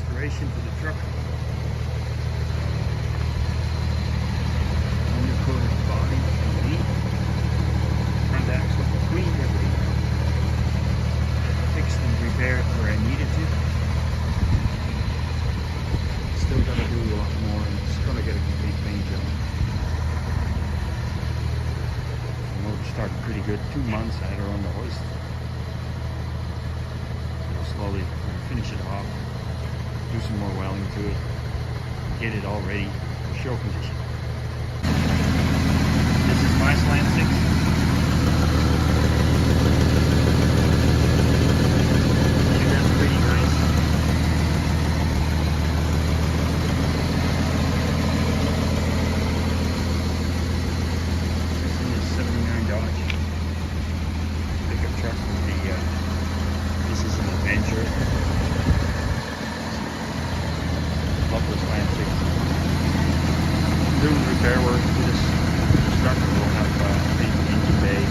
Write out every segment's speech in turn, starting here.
restoration to the truck. Undercoated body underneath. Front axle cleaned everything. Fixed and repaired where I needed to. Still gotta do a lot more, and it's gonna get a complete paint job. The motor started pretty good. 2 months I had her on the hoist. So slowly finish it off, do some more welding to it, get it all ready for show condition. This is my slant 6. That's pretty nice. This one is '79 Dodge pickup truck with the this is an Adventure. Love this slant 6. Doing repair work to this truck. We'll have the engine bay,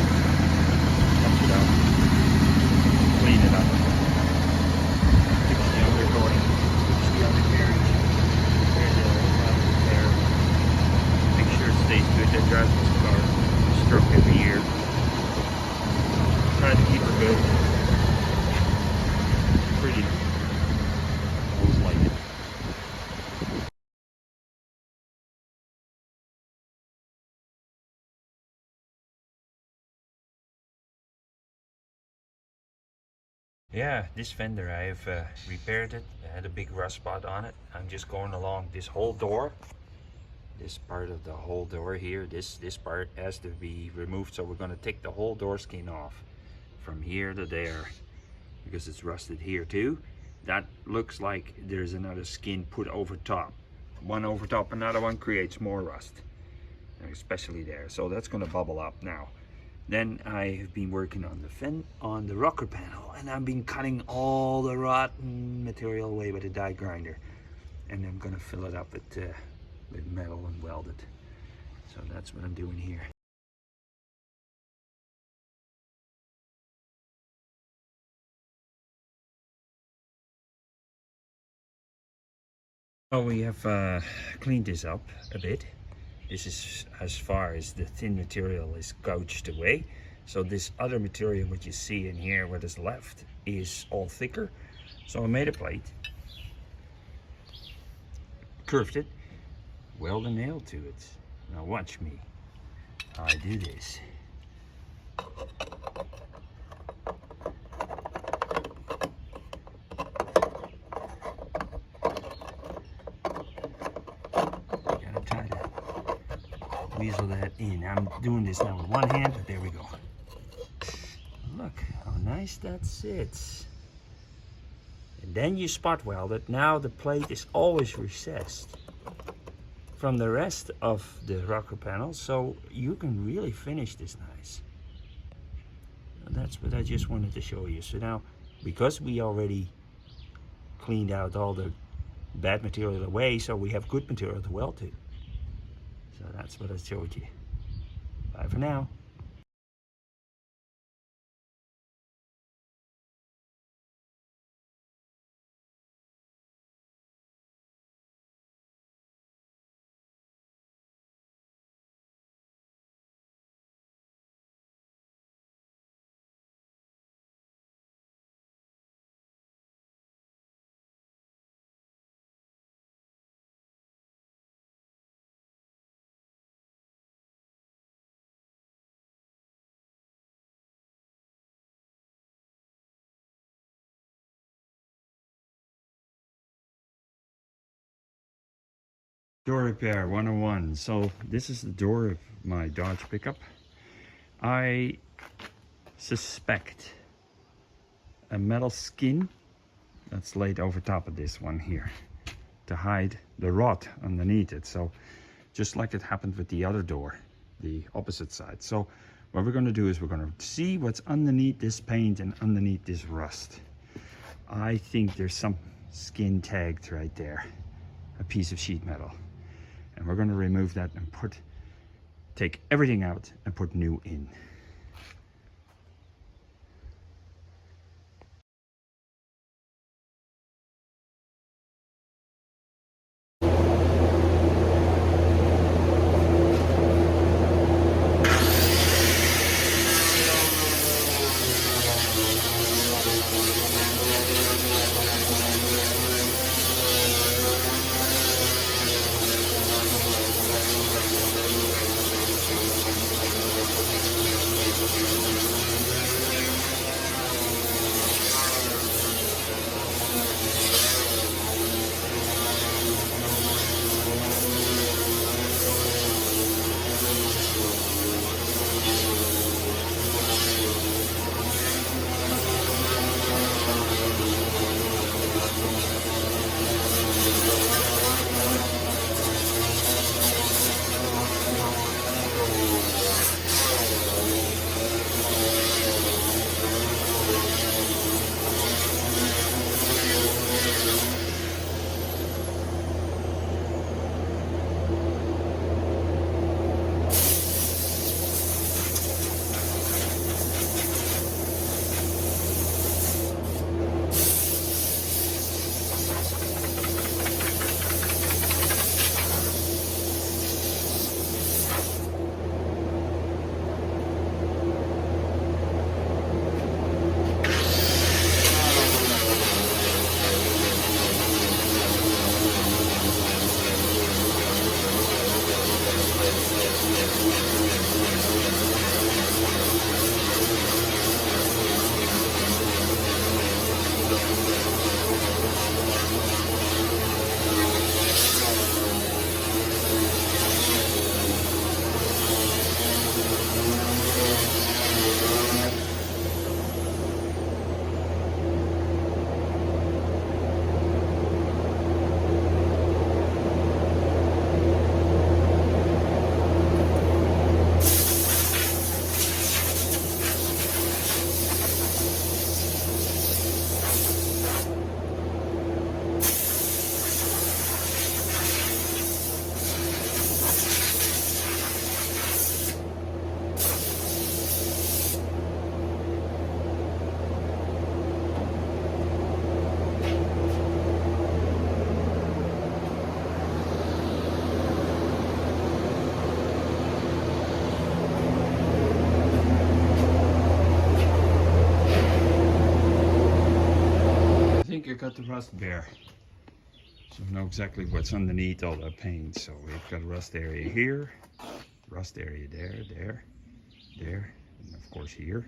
punch it out, clean it up, fix the undercoating, fix the undercarriage, repair the repair, make sure it stays good. That drives this car stroke every year. Try to keep her good. Pretty. Always like it. Yeah, this fender I've repaired it. I had a big rust spot on it. I'm just going along this whole door. This part of the whole door here, this part has to be removed, so we're going to take the whole door skin off from here to there because it's rusted here too. That looks like there's another skin put over top. One over top, another one creates more rust, especially there. So that's going to bubble up now. Then I've been working on the rocker panel, and I've been cutting all the rotten material away with a die grinder, and I'm gonna fill it up with metal and weld it. So that's what I'm doing here. So we have cleaned this up a bit. This is as far as the thin material is gouged away. So this other material, what you see in here, what is left, is all thicker. So I made a plate, curved it, weld a nail to it. Now watch me. I do this. Weasel that in. I'm doing this now with one hand, but there we go. Look how nice that sits. And then you spot weld it. Now the plate is always recessed from the rest of the rocker panel, so you can really finish this nice. And that's what I just wanted to show you. So now, because we already cleaned out all the bad material away, so we have good material to weld to. So that's what I showed you. Bye for now. Door repair 101. So this is the door of my Dodge pickup. I suspect a metal skin that's laid over top of this one here to hide the rot underneath it. So just like it happened with the other door, the opposite side. So what we're going to do is we're going to see what's underneath this paint and underneath this rust. I think there's some skin tagged right there, a piece of sheet metal. And we're going to remove that and take everything out and put new in. let the rust bear. So I know exactly what's underneath all that paint. So we've got a rust area here, rust area there, and of course here.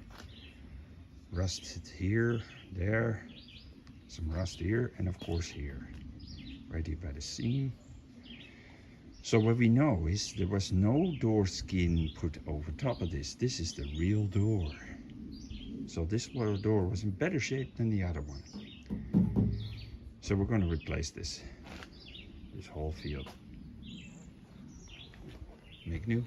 Rust here, there, some rust here, and of course here. Right here by the seam. So what we know is there was no door skin put over top of this. This is the real door. So this little door was in better shape than the other one. So we're going to replace this whole field. Make new.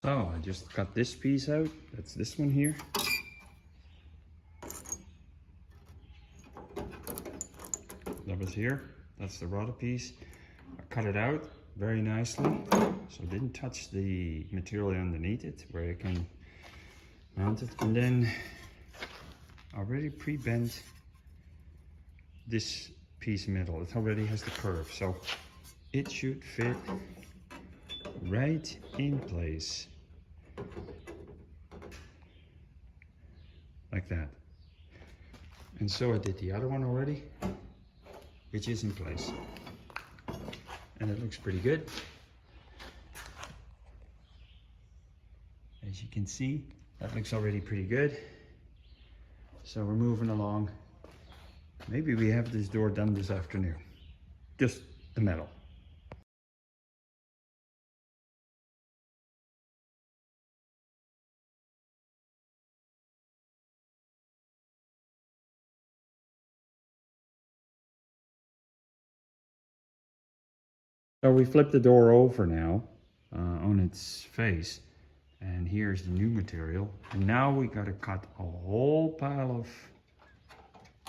So I just cut this piece out. That's this one here. That was here. That's the rotted piece. I cut it out very nicely, so it didn't touch the material underneath it where I can mount it. And then I already pre-bent this piece middle. It already has the curve, so it should fit right in place like that. And so I did the other one already, which is in place, and it looks pretty good. As you can see, that looks already pretty good. So we're moving along. Maybe we have this door done this afternoon, just the metal. So we flipped the door over now on its face, and here's the new material. And now we got to cut a whole pile of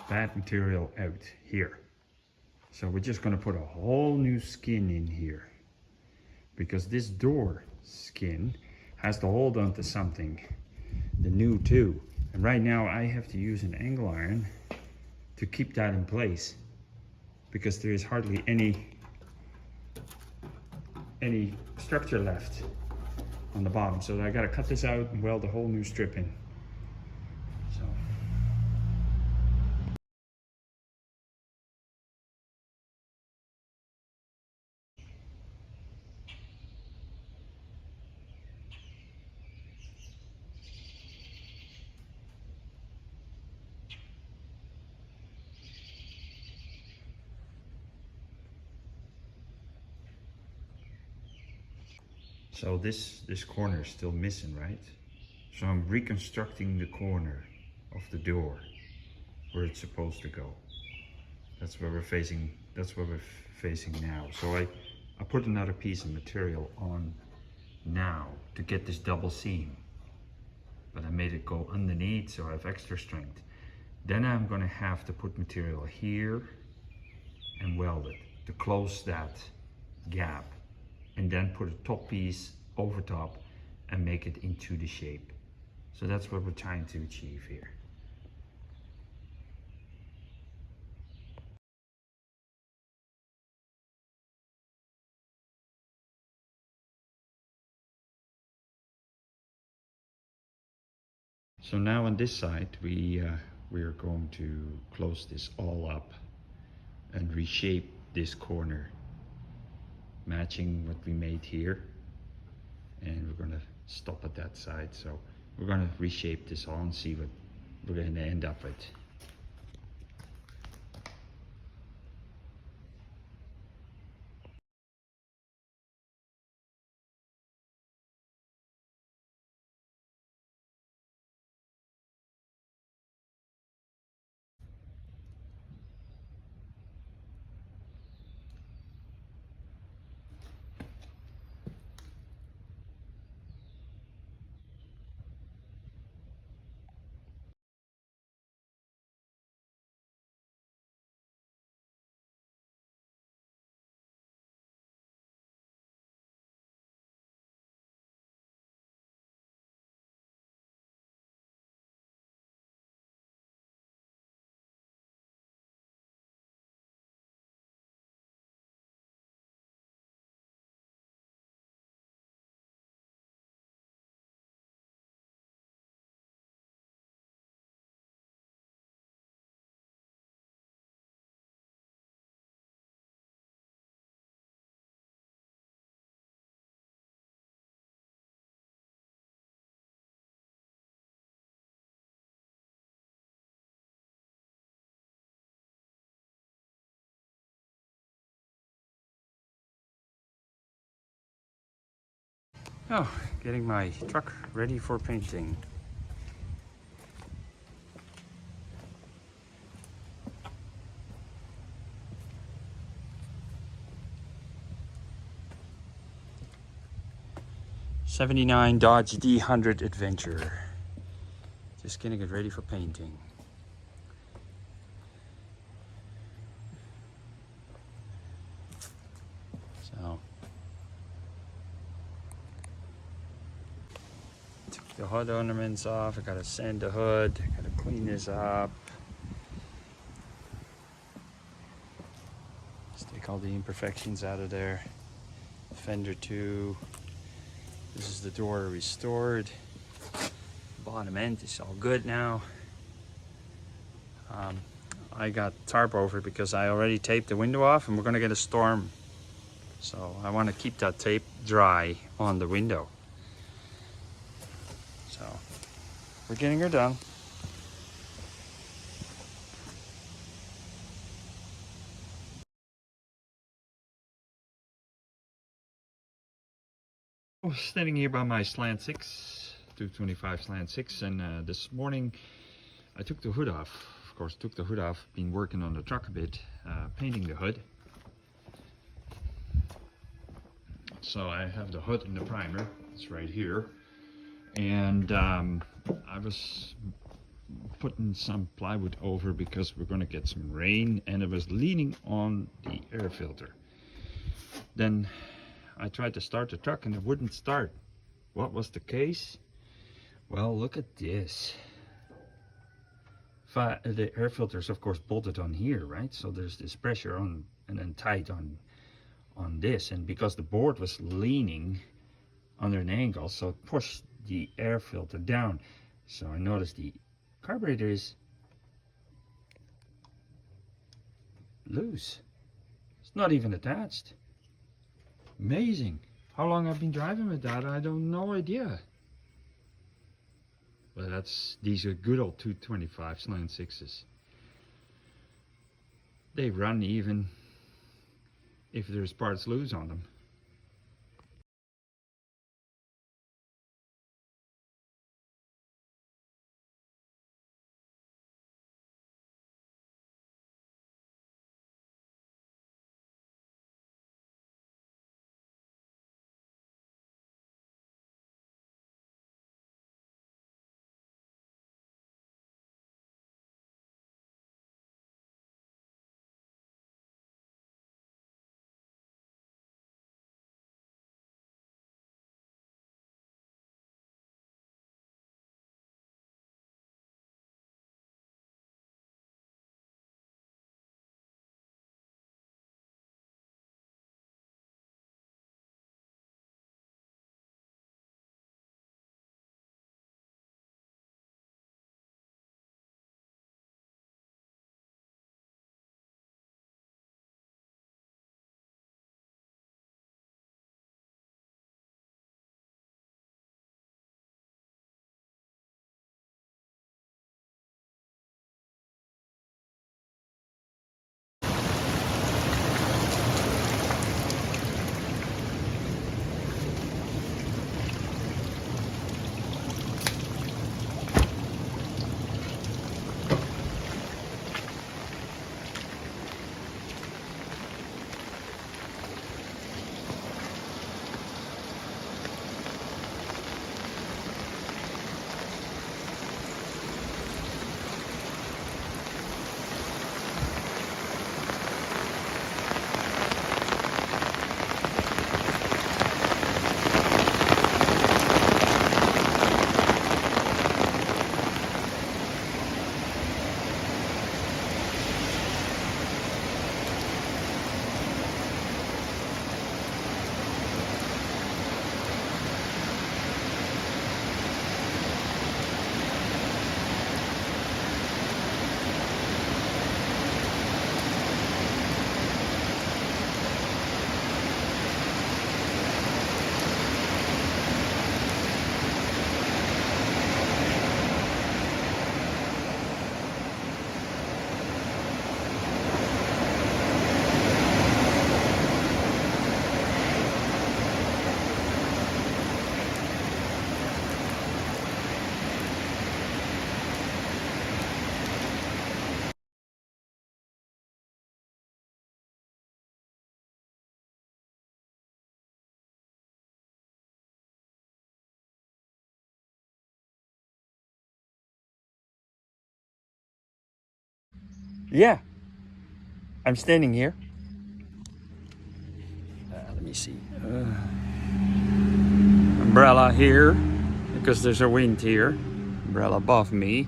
bad material out here. So we're just going to put a whole new skin in here, because this door skin has to hold on to something, the new too. And right now I have to use an angle iron to keep that in place, because there is hardly any structure left on the bottom. So I got to cut this out and weld a whole new strip in. So So this corner is still missing, right? So I'm reconstructing the corner of the door where it's supposed to go. That's where we're facing. That's where we're facing now. So I put another piece of material on now to get this double seam, but I made it go underneath, so I have extra strength. Then I'm going to have to put material here and weld it to close that gap, and then put a top piece over top and make it into the shape. So that's what we're trying to achieve here. So now on this side we are going to close this all up and reshape this corner, matching what we made here, and we're going to stop at that side. So we're going to reshape this all and see what we're going to end up with. Oh, getting my truck ready for painting. '79 Dodge D100 Adventure. Just getting it ready for painting. So, took the hood ornaments off. I gotta sand the hood. I gotta clean this up. Just take all the imperfections out of there. Fender too. This is the door restored. Bottom end is all good now. I got tarp over it because I already taped the window off and we're gonna get a storm. So I want to keep that tape dry on the window. So we're getting her done. I was standing here by my slant 6, 225 slant 6, and this morning I took the hood off. Of course, took the hood off, been working on the truck a bit, painting the hood. So I have the hood in the primer, it's right here. And I was putting some plywood over because we're going to get some rain, and it was leaning on the air filter. Then I tried to start the truck and it wouldn't start. What was the case? Well, look at this. The air filter is of course bolted on here, right? So there's this pressure on and then tight on this, and because the board was leaning under an angle, so it pushed the air filter down. So I noticed the carburetor is loose. It's not even attached. Amazing. How long I've been driving with that, I don't no idea. But these are good old 225 slant 6s. They run even if there's parts loose on them. Yeah, I'm standing here. Let me see. Umbrella here, because there's a wind here. Umbrella above me.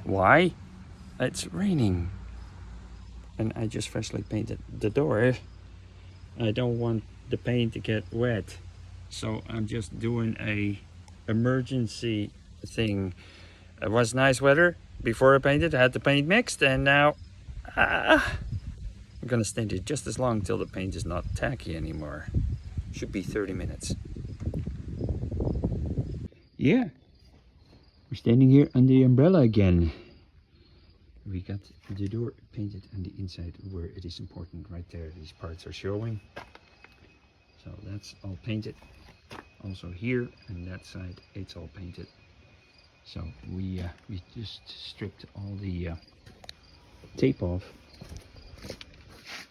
Why? It's raining. And I just freshly painted the door. I don't want the paint to get wet. So I'm just doing a emergency thing. It was nice weather before I painted. I had the paint mixed, and now I'm gonna stand it just as long till the paint is not tacky anymore. Should be 30 minutes. Yeah, we're standing here under the umbrella again. We got the door painted on the inside where it is important, right there. These parts are showing. So that's all painted. Also here and that side, it's all painted. So we just stripped all the tape off.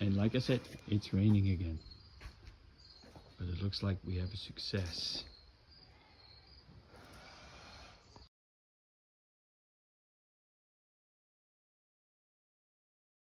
And like I said, it's raining again. But it looks like we have a success.